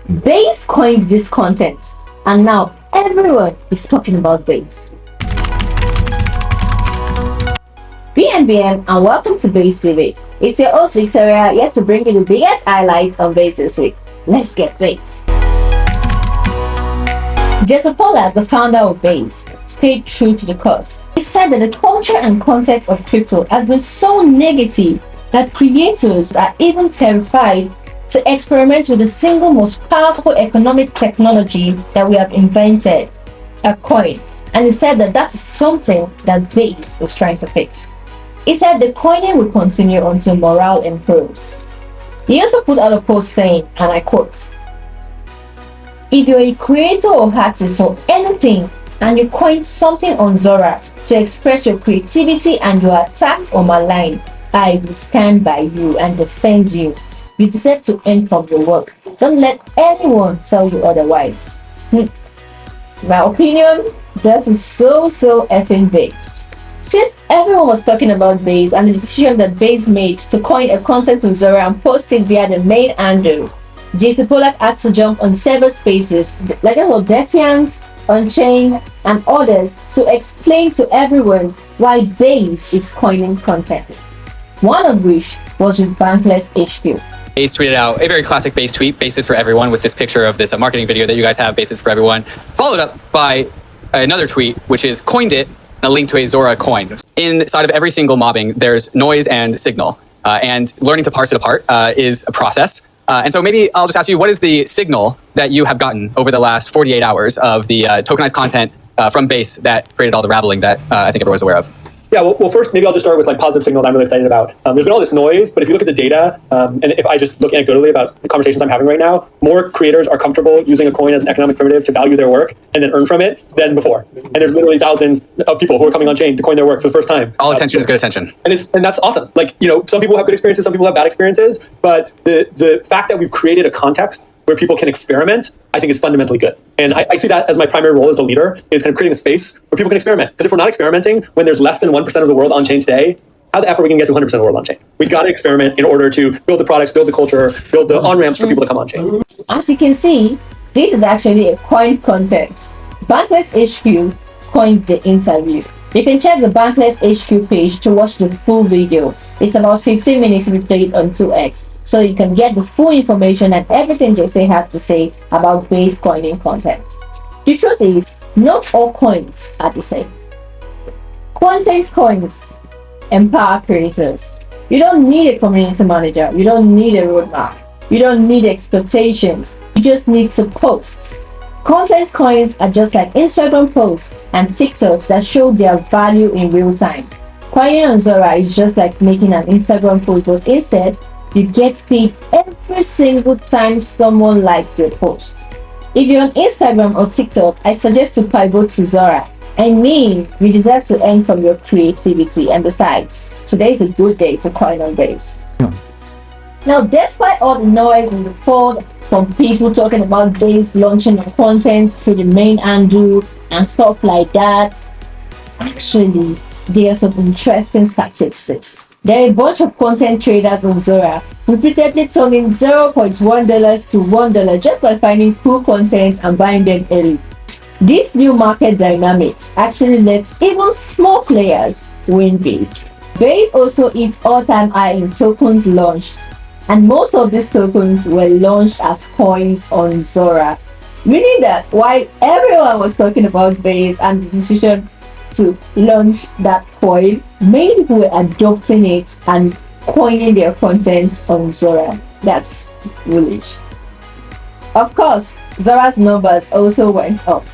Base coined this content, and now everyone is talking about Base. BNBM and welcome to Base TV. It's your host Victoria, here to bring you the biggest highlights of Base this week. Let's get Base. Jason Pollard, the founder of Base, stayed true to the cause. He said that the culture and context of crypto has been so negative that creators are even terrified to experiment with the single most powerful economic technology that we have invented, a coin. And he said that that is something that Base is trying to fix. He said the coining will continue until morale improves. He also put out a post saying, and I quote, "If you're a creator or artist or anything and you coin something on Zora to express your creativity and you are attacked or maligned, I will stand by you and defend you. You deserve to earn from your work. Don't let anyone tell you otherwise." My opinion, that is so effing Base. Since everyone was talking about Base and the decision that Base made to coin a content on Zora and post it via the main handle, Jason Pollard had to jump on several spaces like that of Defiant, Unchained, and others to explain to everyone why Base is coining content. One of which was with Bankless HQ. Base tweeted out a very classic Base tweet, Base is for everyone, with this picture of this marketing video that you guys have, Base is for everyone, followed up by another tweet, which is coined it, a link to a Zora coin. Inside of every single mobbing, there's noise and signal, and learning to parse it apart is a process. And so maybe I'll just ask you, what is the signal that you have gotten over the last 48 hours of the tokenized content from Base that created all the rattling that I think everyone's aware of? Yeah, well, first, maybe I'll just start with positive signal that I'm really excited about. There's been all this noise, but if you look at the data, and if I just look anecdotally about the conversations I'm having right now, more creators are comfortable using a coin as an economic primitive to value their work and then earn from it than before. And there's literally thousands of people who are coming on chain to coin their work for the first time. All attention is good attention. And that's awesome. Like, some people have good experiences, some people have bad experiences, but the fact that we've created a context where people can experiment, I think is fundamentally good. And I see that as my primary role as a leader, is kind of creating a space where people can experiment. Because if we're not experimenting, when there's less than 1% of the world on chain today, how the F are we going to get to 100% of the world on chain? We got to experiment in order to build the products, build the culture, build the on-ramps for people to come on chain. As you can see, this is actually a coined content. Bankless HQ coined the interview. You can check the Bankless HQ page to watch the full video. It's about 15 minutes replayed on 2x. So you can get the full information and everything Jesse had to say about Base coining content. The truth is, not all coins are the same. Content coins empower creators. You don't need a community manager. You don't need a roadmap. You don't need expectations. You just need to post. Content coins are just like Instagram posts and TikToks that show their value in real time. Coining on Zora is just like making an Instagram post, but instead, you get paid every single time someone likes your post. If you're on Instagram or TikTok, I suggest to pivot to Zora. I mean, you deserve to earn from your creativity, and besides, today is a good day to coin on Base. Now, despite all the noise and the fall from people talking about Base launching of content through the main handle and stuff like that, actually, there are some interesting statistics. There are a bunch of content traders on Zora repeatedly turning $0.1 to $1 just by finding cool content and buying them early. This new market dynamics actually lets even small players win big. Base also hits all-time high in tokens launched, and most of these tokens were launched as coins on Zora, meaning that while everyone was talking about Base and the decision to launch that coin, many people were adopting it and coining their content on Zora. That's foolish. Of course, Zora's numbers also went up.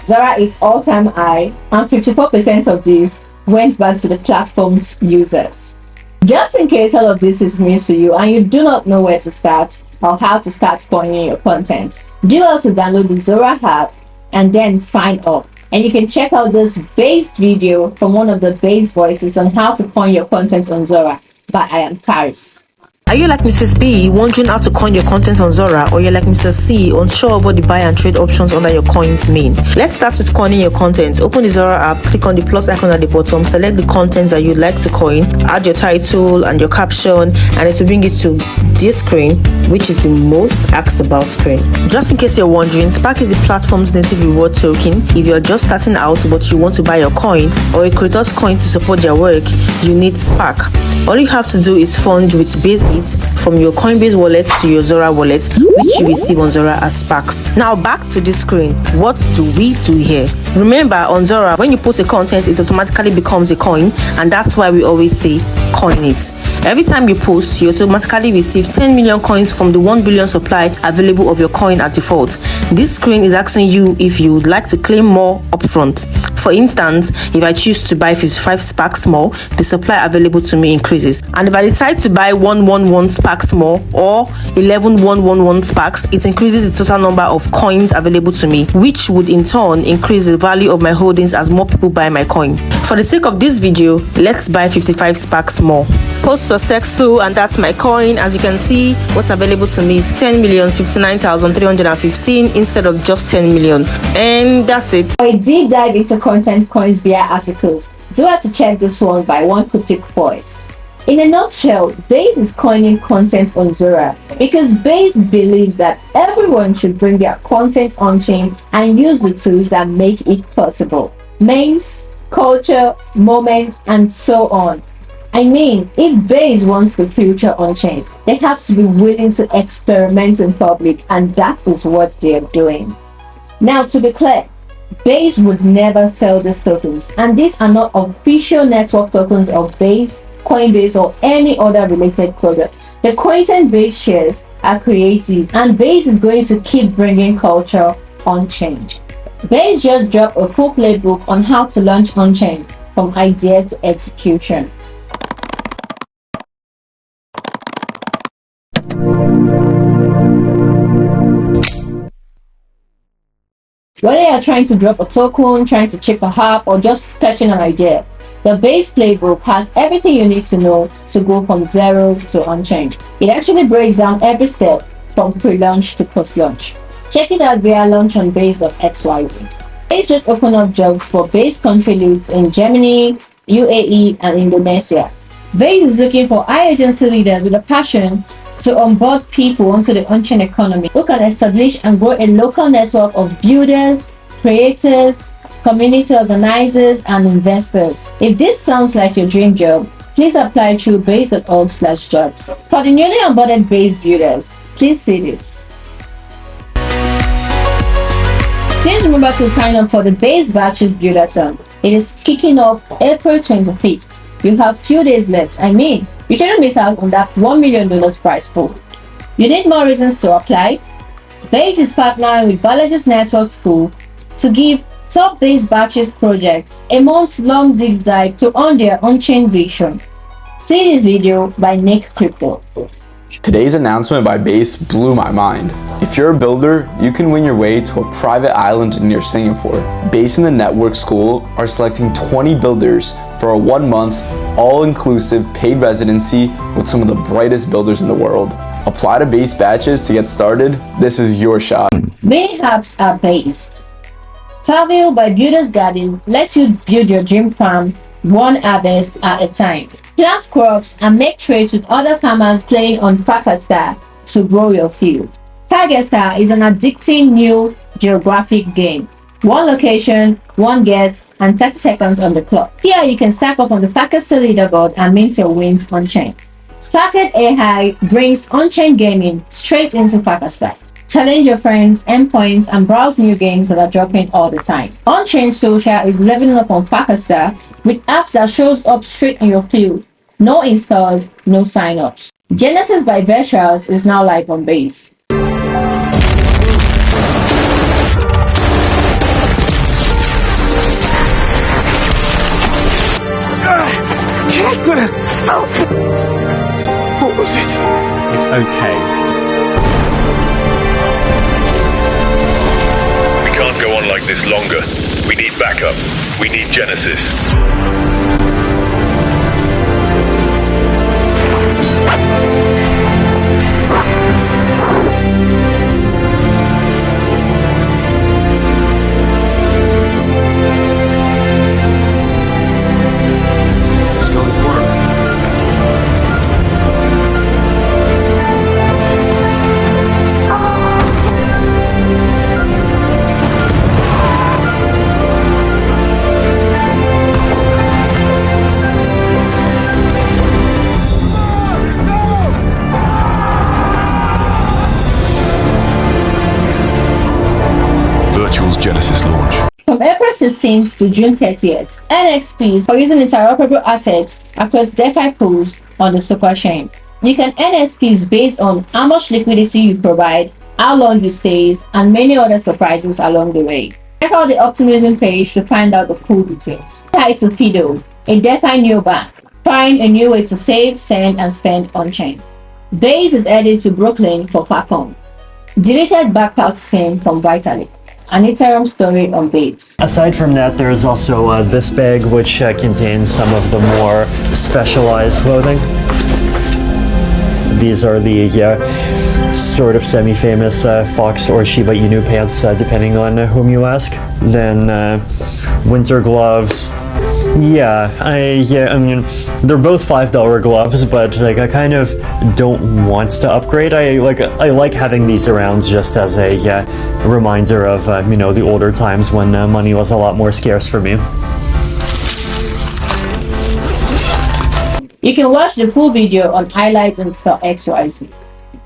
Zora hit all-time high, and 54% of these went back to the platform's users. Just in case all of this is new to you and you do not know where to start or how to start coining your content, do well to download the Zora app and then sign up. And you can check out this Base video from one of the Base voices on how to coin your content on Zora by I Am Karis. Are you like Mrs. B, wondering how to coin your content on Zora, or you're like Mrs. C, unsure of what the buy and trade options under your coins mean? Let's start with coining your content. Open the Zora app, click on the plus icon at the bottom, select the contents that you'd like to coin, add your title and your caption, and it will bring you to this screen, which is the most asked about screen. Just in case you're wondering, Spark is the platform's native reward token. If you're just starting out but you want to buy your coin or a creator's coin to support their work, you need Spark. All you have to do is fund with BaseEat from your Coinbase wallet to your Zora wallet, which you receive on Zora as Sparks. Now back to this screen. What do we do here? Remember, on Zora, when you post a content, it automatically becomes a coin, and that's why we always say coin it. Every time you post, you automatically receive 10 million coins from the 1 billion supply available of your coin at default. This screen is asking you if you would like to claim more upfront. For instance, if I choose to buy 55 Sparks more, the supply available to me increases. And if I decide to buy 111 Sparks more or 11111 Sparks, it increases the total number of coins available to me, which would in turn increase the value of my holdings as more people buy my coin. For the sake of this video, let's buy 55 Sparks more. Post successful, and that's my coin. As you can see, what's available to me is 10,059,315 instead of just 10 million. And that's it. For a deep dive into content coins via articles, do have to check this one by one quick pick for it. In a nutshell, Base is coining content on Zora because Base believes that everyone should bring their content on-chain and use the tools that make it possible. Memes, culture, moments, and so on. I mean, if Base wants the future on-chain, they have to be willing to experiment in public, and that is what they're doing. Now, to be clear, Base would never sell these tokens, and these are not official network tokens of Base, Coinbase, or any other related products. The content Base shares are creative, and Base is going to keep bringing culture on-chain. Base just dropped a full playbook on how to launch on-chain from idea to execution. Whether you're trying to drop a token, trying to chip a hop, or just sketching an idea, the Base playbook has everything you need to know to go from zero to on-chain. It actually breaks down every step from pre-launch to post-launch. Check it out via launchonbase.xyz. Base just opened up jobs for Base country leads in Germany, UAE, and Indonesia. Base is looking for high agency leaders with a passion to onboard people onto the on-chain economy who can establish and grow a local network of builders, creators, community organizers, and investors. If this sounds like your dream job, please apply through base.org/jobs. For the newly onboarded Base builders, please see this. Please remember to sign up for the Base Batches Buildathon. It is kicking off April 25th. You have few days left. I mean, you shouldn't miss out on that $1 million prize pool. You need more reasons to apply? Base is partnering with Balages Network School to give top Base Batches projects a month-long deep dive to own their on-chain vision. See this video by Nick Crypto. Today's announcement by Base blew my mind. If you're a builder, you can win your way to a private island near Singapore. Base and the Network School are selecting 20 builders for a 1-month, all-inclusive paid residency with some of the brightest builders in the world. Apply to Base Batches to get started. This is your shot. Many apps are based. Farmville by Builders Garden lets you build your dream farm one harvest at a time. Plant crops and make trades with other farmers playing on Farcaster to grow your field. Farcaster is an addicting new geographic game. One location, one guess, and 30 seconds on the clock. Here you can stack up on the Farcaster leaderboard and mint your wins on-chain. Sparked AI brings on-chain gaming straight into Farcaster. Challenge your friends, endpoints, and browse new games that are dropping all the time. On-chain social is leveling up on Farcaster with apps that shows up straight in your field. No installs, no sign-ups. Genesis by Virtuals is now live on Base. What was it? It's okay. We can't go on like this longer. We need backup. We need Genesis. Virtual's Genesis launch. From April 16th to June 30th, earn XPs for using interoperable assets across DeFi pools on the Super Chain. You can earn XPs based on how much liquidity you provide, how long you stay, and many other surprises along the way. Check out the Optimism page to find out the full details. Tied to Fido, a DeFi neobank, trying a new way to save, send, and spend on-chain. Base is added to Brooklyn for Falcon. Deleted backpack scheme from Vitalik. An Ethereum story on Base. Aside from that, there is also this bag, which contains some of the more specialized clothing. These are the sort of semi-famous Fox or Shiba Inu pants, depending on whom you ask. Then winter gloves. I mean, they're both $5 gloves, but like I kind of don't want to upgrade. I like having these around just as a reminder of you know, the older times when money was a lot more scarce for me. You can watch the full video on highlights and Store XYZ.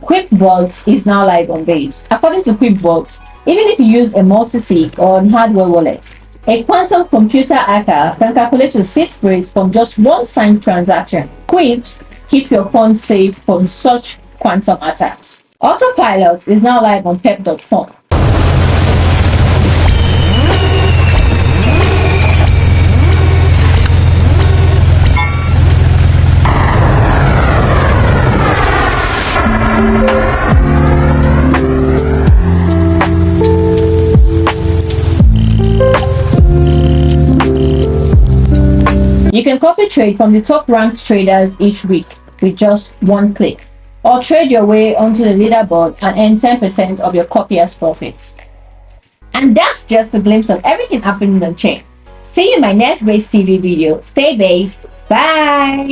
Quip Vault is now live on Base. According to Quip Vault, even if you use a multi-sig or hardware wallet, a quantum computer hacker can calculate your seed phrase from just one signed transaction. Quips keep your funds safe from such quantum attacks. Autopilot is now live on pep.fun. You can copy trade from the top ranked traders each week with just one click, or trade your way onto the leaderboard and earn 10% of your copier's profits. And that's just a glimpse of everything happening on chain. See you in my next Base TV video. Stay based. Bye!